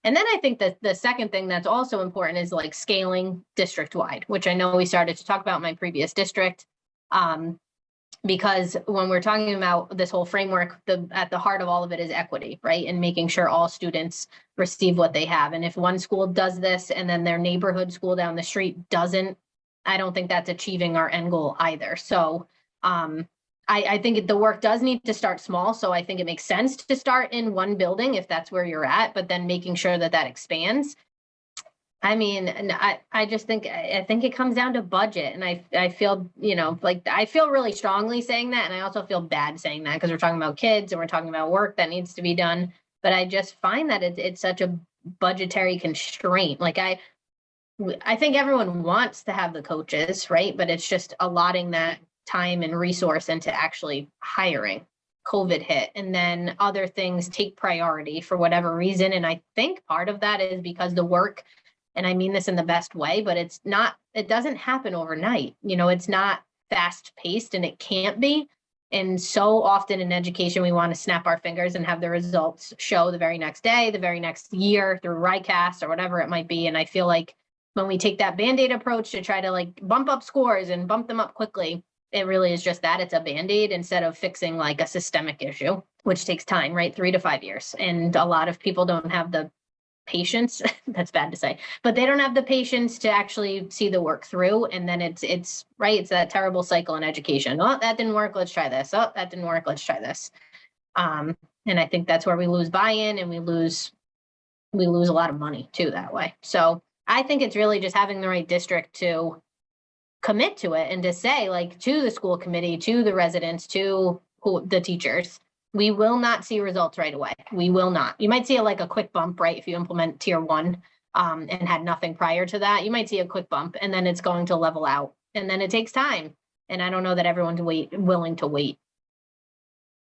And then I think that the second thing that's also important is like scaling district wide, which I know we started to talk about in my previous district. Because when we're talking about this whole framework, at the heart of all of it is equity, right? And making sure all students receive what they have. And if one school does this and then their neighborhood school down the street doesn't, I don't think that's achieving our end goal either. So I think the work does need to start small. So I think it makes sense to start in one building if that's where you're at, but then making sure that that expands. I mean, I just think it comes down to budget, and I feel, like I feel really strongly saying that, and I also feel bad saying that because we're talking about kids and we're talking about work that needs to be done. But I just find that it's such a budgetary constraint. Like I think everyone wants to have the coaches, right? But it's just allotting that time and resource into actually hiring. COVID hit, and then other things take priority for whatever reason, and I think part of that is because the work, and I mean this in the best way, but it doesn't happen overnight. It's not fast paced, and it can't be. And so often in education, we want to snap our fingers and have the results show the very next day, the very next year through RICAST or whatever it might be. And I feel like when we take that Band-Aid approach to try to like bump up scores and bump them up quickly, it really is just that. It's a Band-Aid instead of fixing like a systemic issue, which takes time, right? 3 to 5 years. And a lot of people don't have the patience. That's bad to say, but they don't have the patience to actually see the work through. And then it's right. It's that terrible cycle in education. Oh, that didn't work. Let's try this. Oh, that didn't work. Let's try this. And I think that's where we lose buy-in, and we lose a lot of money too that way. So I think it's really just having the right district to commit to it and to say, like, to the school committee, to the residents, to the teachers, we will not see results right away. We will not. You might see a quick bump, right? If you implement tier 1 and had nothing prior to that, you might see a quick bump, and then it's going to level out, and then it takes time. And I don't know that everyone's willing to wait